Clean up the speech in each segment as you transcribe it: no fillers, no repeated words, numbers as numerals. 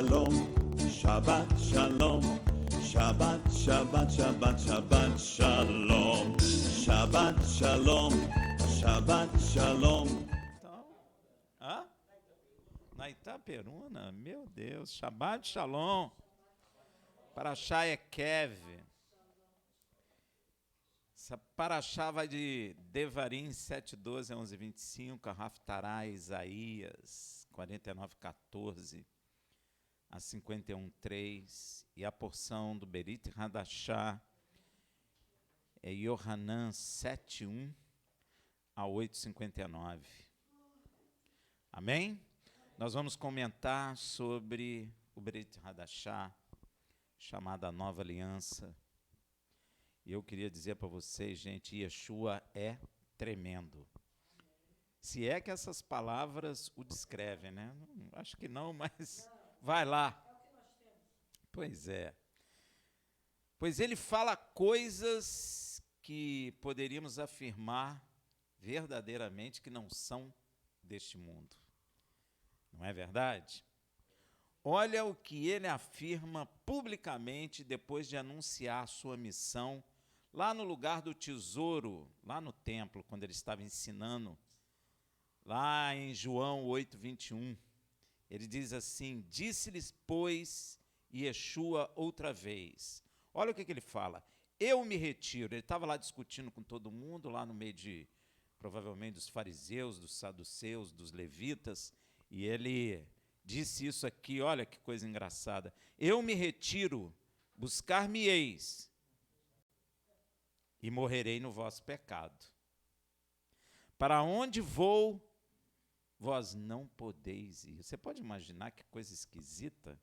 shalom, Shabbat shalom, Shabbat, Shabbat, Shabbat, Shabbat shalom, Shabbat shalom, Shabbat shalom. Então, na Itaperuna, meu Deus, Shabbat shalom. Paraxá é Kev. Essa Paraxá vai de Devarim 7:12 a 11:25, a Haftará, Isaías 49:14 a 51:3, e a porção do Berit Hadashá é Yohanan 7:1 a 8:59. Amém? Nós vamos comentar sobre o Berit Hadashá, chamada Nova Aliança. E eu queria dizer para vocês, gente, Yeshua é tremendo. Se é que essas palavras o descrevem, né? Acho que não, mas vai lá. Pois é. Pois ele fala coisas que poderíamos afirmar verdadeiramente que não são deste mundo. Não é verdade? Olha o que ele afirma publicamente depois de anunciar a sua missão lá no lugar do tesouro, lá no templo, quando ele estava ensinando, lá em João 8:21. Ele diz assim: disse-lhes, pois, Yeshua outra vez. Olha o que ele fala: eu me retiro. Ele estava lá discutindo com todo mundo, lá no meio de, provavelmente, dos fariseus, dos saduceus, dos levitas, e ele disse isso aqui, olha que coisa engraçada: eu me retiro, buscar-me-eis, e morrerei no vosso pecado. Para onde vou, vós não podeis ir. Você pode imaginar que coisa esquisita?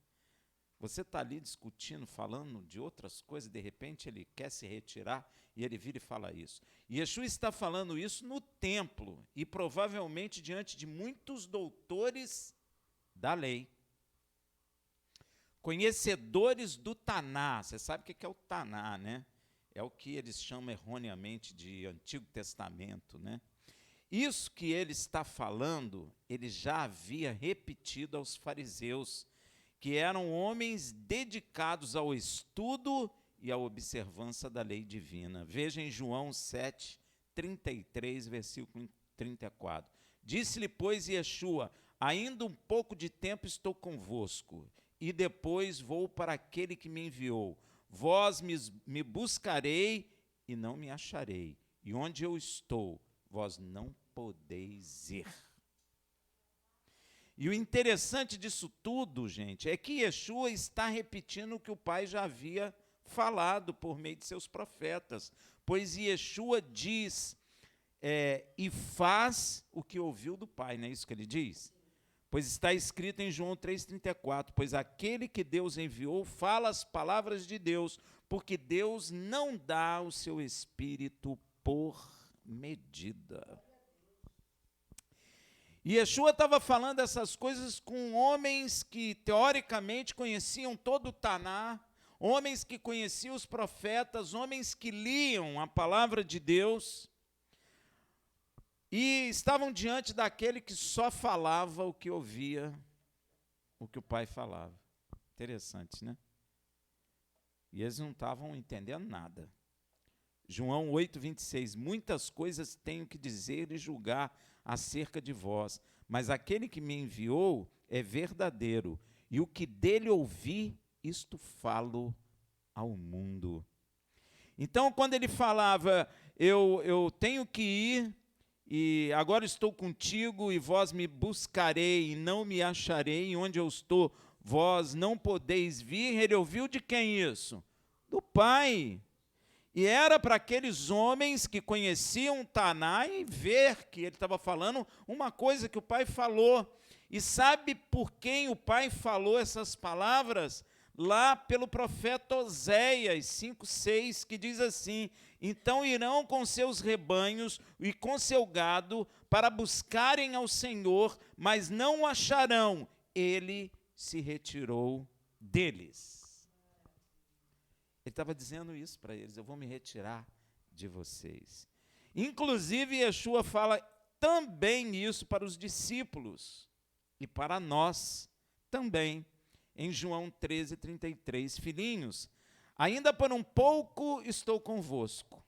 Você está ali discutindo, falando de outras coisas, de repente ele quer se retirar e ele vira e fala isso. E Yeshua está falando isso no templo e provavelmente diante de muitos doutores da lei, conhecedores do Taná. Você sabe o que é o Taná, né? É o que eles chamam erroneamente de Antigo Testamento, né? Isso que ele está falando, ele já havia repetido aos fariseus, que eram homens dedicados ao estudo e à observância da lei divina. Veja em João 7:33, versículo 34. Disse-lhe, pois, Yeshua: ainda um pouco de tempo estou convosco, e depois vou para aquele que me enviou. Vós me buscarei e não me acharei, e onde eu estou, vós não podeis ir. E o interessante disso tudo, gente, é que Yeshua está repetindo o que o Pai já havia falado por meio de seus profetas, pois Yeshua diz, e faz o que ouviu do Pai, não é isso que ele diz? Pois está escrito em João 3,34, pois aquele que Deus enviou fala as palavras de Deus, porque Deus não dá o seu Espírito por medida. E Yeshua estava falando essas coisas com homens que teoricamente conheciam todo o Taná, homens que conheciam os profetas, homens que liam a palavra de Deus, e estavam diante daquele que só falava o que ouvia, o que o Pai falava. Interessante, né? E eles não estavam entendendo nada. João 8:26, muitas coisas tenho que dizer e julgar acerca de vós, mas aquele que me enviou é verdadeiro, e o que dele ouvi, isto falo ao mundo. Então, quando ele falava, eu tenho que ir, e agora estou contigo, e vós me buscarei, e não me acharei, e onde eu estou, vós não podeis vir, ele ouviu de quem isso? Do Pai. E era para aqueles homens que conheciam Taná e ver que ele estava falando uma coisa que o Pai falou. E sabe por quem o Pai falou essas palavras? Lá pelo profeta Oséias 5:6, que diz assim: então irão com seus rebanhos e com seu gado para buscarem ao Senhor, mas não o acharão. Ele se retirou deles. Ele estava dizendo isso para eles: eu vou me retirar de vocês. Inclusive, Yeshua fala também isso para os discípulos e para nós também. em João 13:33, filhinhos, ainda por um pouco estou convosco.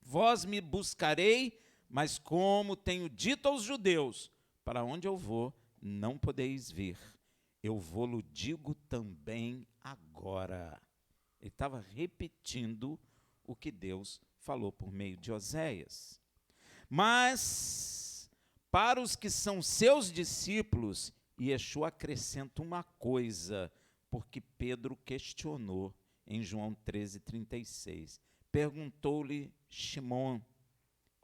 Vós me buscarei, mas como tenho dito aos judeus, para onde eu vou, não podeis vir. Eu vou-lo digo também agora. Ele estava repetindo o que Deus falou por meio de Oséias. Mas, para os que são seus discípulos, Yeshua acrescenta uma coisa, porque Pedro questionou em João 13:36. Perguntou-lhe Shimon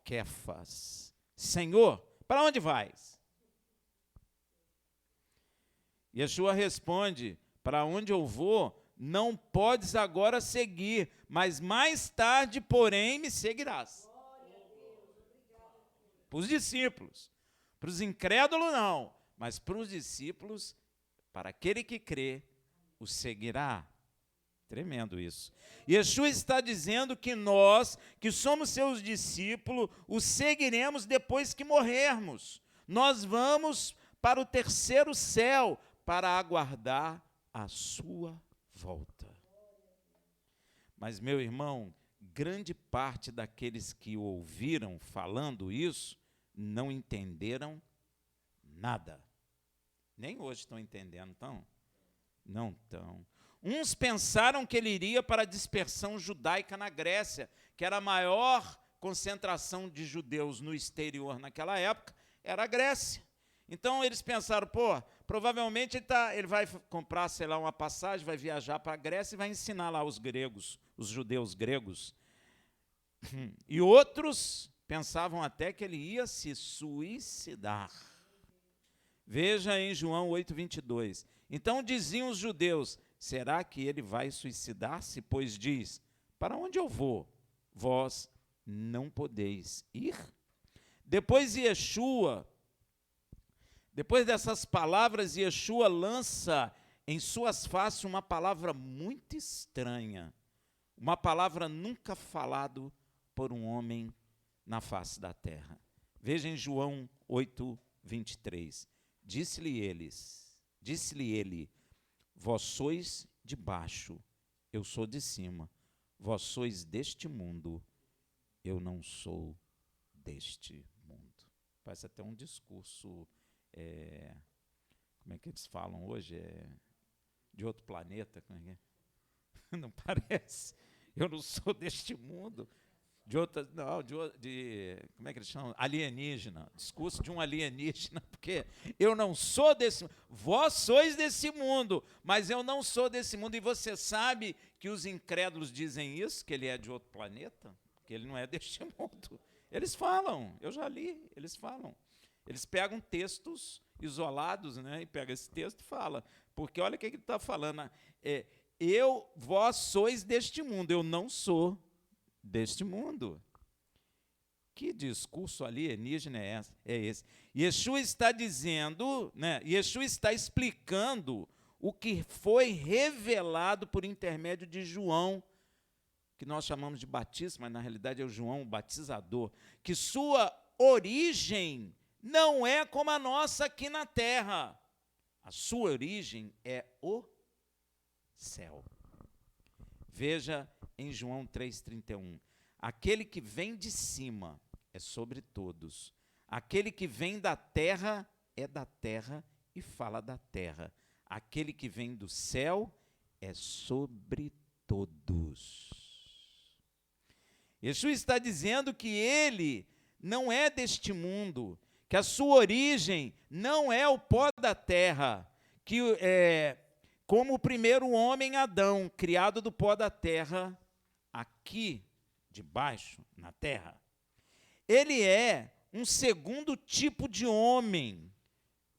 Quefas: Senhor, para onde vais? Yeshua responde: para onde eu vou, não podes agora seguir, mas mais tarde, porém, me seguirás. Para os discípulos. Para os incrédulos, não. Mas para os discípulos, para aquele que crê, o seguirá. Tremendo isso. Yeshua está dizendo que nós, que somos seus discípulos, o seguiremos depois que morrermos. Nós vamos para o terceiro céu para aguardar a sua volta. Mas, meu irmão, grande parte daqueles que o ouviram falando isso não entenderam nada. Nem hoje estão entendendo, então? Não estão. Uns pensaram que ele iria para a dispersão judaica na Grécia, que era a maior concentração de judeus no exterior naquela época, era a Grécia. Então eles pensaram, provavelmente ele vai comprar, sei lá, uma passagem, vai viajar para a Grécia e vai ensinar lá os gregos, os judeus gregos. E outros pensavam até que ele ia se suicidar. Veja em João 8:22. Então diziam os judeus: será que ele vai suicidar-se? Pois diz: para onde eu vou, vós não podeis ir. Depois dessas palavras, Yeshua lança em suas faces uma palavra muito estranha, uma palavra nunca falada por um homem na face da terra. Veja em João 8:23. Disse-lhe ele: vós sois de baixo, eu sou de cima. Vós sois deste mundo, eu não sou deste mundo. Parece até um discurso, como é que eles falam hoje? De outro planeta, como é que é? Não parece? Eu não sou deste mundo. Como é que eles chamam? Alienígena. Discurso de um alienígena, porque eu não sou desse mundo. Vós sois desse mundo, mas eu não sou desse mundo. E você sabe que os incrédulos dizem isso, que ele é de outro planeta? Que ele não é deste mundo. Eles falam, eu já li, eles falam. Eles pegam textos isolados, né, e pegam esse texto e falam. Porque olha o que ele está falando. Vós sois deste mundo, eu não sou deste mundo. Que discurso alienígena é esse? Yeshua está dizendo, né, Yeshua está explicando o que foi revelado por intermédio de João, que nós chamamos de batismo, mas na realidade é o João, o batizador, que sua origem não é como a nossa aqui na terra. A sua origem é o céu. Veja em João 3:31. Aquele que vem de cima é sobre todos. Aquele que vem da terra é da terra e fala da terra. Aquele que vem do céu é sobre todos. Yeshua está dizendo que ele não é deste mundo, que a sua origem não é o pó da terra, que como o primeiro homem Adão, criado do pó da terra, aqui de baixo, na terra. Ele é um segundo tipo de homem,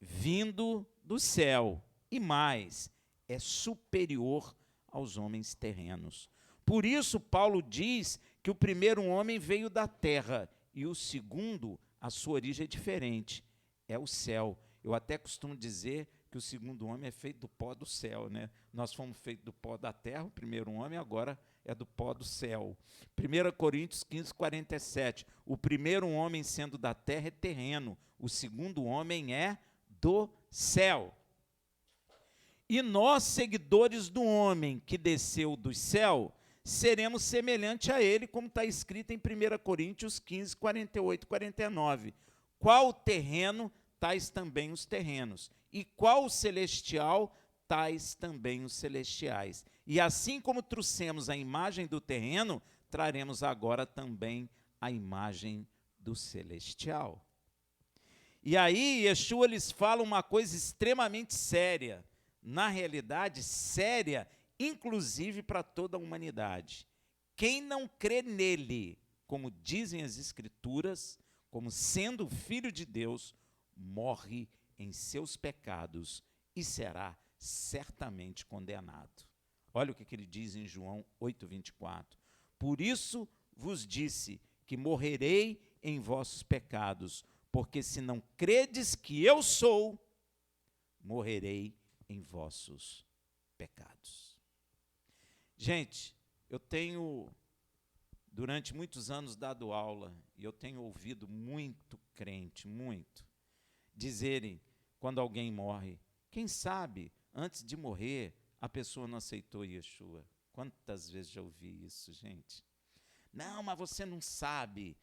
vindo do céu, e mais, é superior aos homens terrenos. Por isso, Paulo diz que o primeiro homem veio da terra, e o segundo, a sua origem é diferente, é o céu. Eu até costumo dizer que o segundo homem é feito do pó do céu, né? Nós fomos feitos do pó da terra, o primeiro homem agora é do pó do céu. 1 Coríntios 15:47. O primeiro homem sendo da terra é terreno, o segundo homem é do céu. E nós, seguidores do homem que desceu do céu, seremos semelhante a ele, como está escrito em 1 Coríntios 15, 48 e 49. Qual o terreno, tais também os terrenos. E qual o celestial, tais também os celestiais. E assim como trouxemos a imagem do terreno, traremos agora também a imagem do celestial. E aí, Yeshua lhes fala uma coisa extremamente séria, na realidade, séria, inclusive para toda a humanidade. Quem não crê nele, como dizem as Escrituras, como sendo filho de Deus, morre em seus pecados e será certamente condenado. Olha o que ele diz em João 8:24. Por isso vos disse que morrerei em vossos pecados, porque se não credes que eu sou, morrerei em vossos pecados. Gente, eu tenho, durante muitos anos, dado aula, e eu tenho ouvido muito crente, muito, dizerem, quando alguém morre, quem sabe, antes de morrer, a pessoa não aceitou Yeshua. Quantas vezes já ouvi isso, gente? Não, mas você não sabe.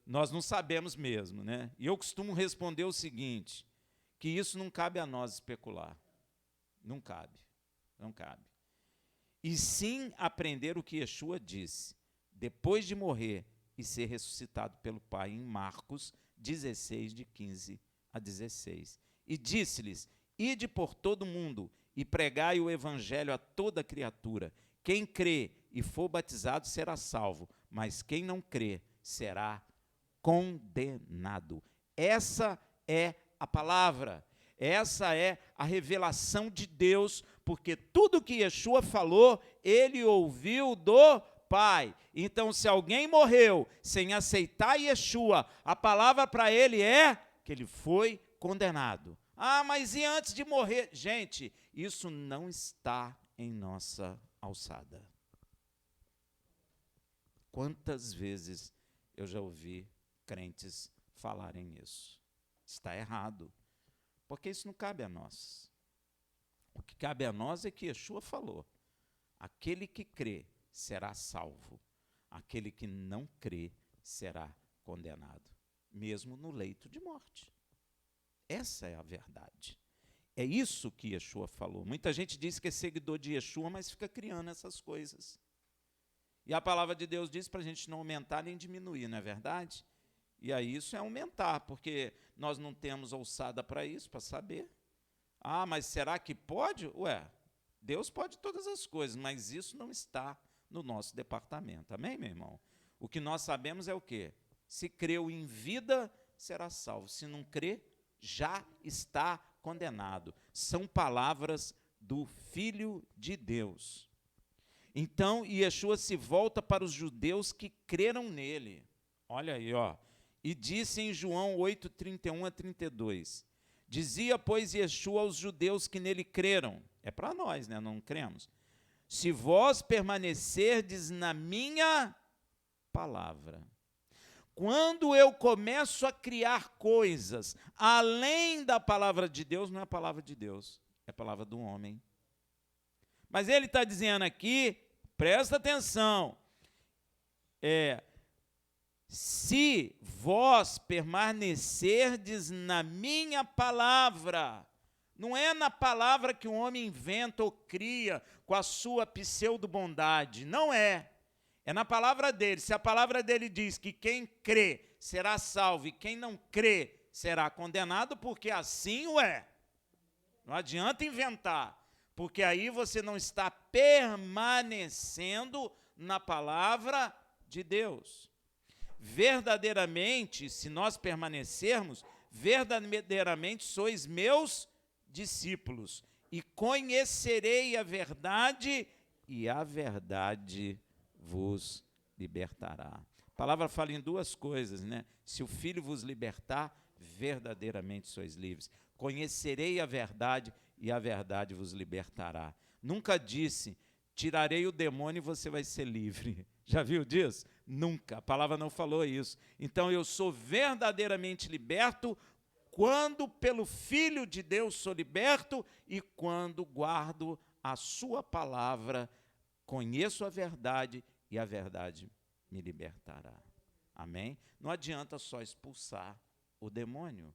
Nós não sabemos mesmo, né? E eu costumo responder o seguinte, que isso não cabe a nós especular. Não cabe, não cabe. E sim aprender o que Yeshua disse, depois de morrer e ser ressuscitado pelo Pai, em Marcos 16, de 15 a 16. E disse-lhes, ide por todo o mundo e pregai o evangelho a toda criatura. Quem crê e for batizado será salvo, mas quem não crê será condenado. Essa é a palavra, essa é a revelação de Deus, porque tudo que Yeshua falou, ele ouviu do Pai. Então, se alguém morreu sem aceitar Yeshua, a palavra para ele é que ele foi condenado. Ah, mas e antes de morrer? Gente, isso não está em nossa alçada. Quantas vezes eu já ouvi crentes falarem isso? Está errado, porque isso não cabe a nós. O que cabe a nós é que Yeshua falou, aquele que crê será salvo, aquele que não crê será condenado, mesmo no leito de morte. Essa é a verdade. É isso que Yeshua falou. Muita gente diz que é seguidor de Yeshua, mas fica criando essas coisas. E a palavra de Deus diz para a gente não aumentar nem diminuir, não é verdade? E aí isso é aumentar, porque nós não temos alçada para isso, para saber. Ah, mas será que pode? Ué, Deus pode todas as coisas, mas isso não está no nosso departamento. Amém, meu irmão? O que nós sabemos é o quê? Se creu em vida, será salvo. Se não crê, já está condenado. São palavras do Filho de Deus. Então, Yeshua se volta para os judeus que creram nele. Olha aí, ó. E disse em João 8, 31 a 32. Dizia, pois, Yeshua aos judeus que nele creram. É para nós, né? Não cremos. Se vós permanecerdes na minha palavra. Quando eu começo a criar coisas além da palavra de Deus, não é a palavra de Deus, é a palavra do homem. Mas ele está dizendo aqui, presta atenção, se vós permanecerdes na minha palavra, não é na palavra que o homem inventa ou cria com a sua pseudo-bondade, não é. É na palavra dele. Se a palavra dele diz que quem crê será salvo e quem não crê será condenado, porque assim o é. Não adianta inventar, porque aí você não está permanecendo na palavra de Deus. Verdadeiramente, se nós permanecermos, verdadeiramente sois meus discípulos, e conhecerei a verdade, e a verdade vos libertará. A palavra fala em duas coisas, né? Se o Filho vos libertar, verdadeiramente sois livres. Conhecerei a verdade e a verdade vos libertará. Nunca disse, tirarei o demônio e você vai ser livre. Já viu disso? Nunca. A palavra não falou isso. Então eu sou verdadeiramente liberto quando pelo Filho de Deus sou liberto e quando guardo a sua palavra, conheço a verdade e a verdade me libertará. Amém? Não adianta só expulsar o demônio,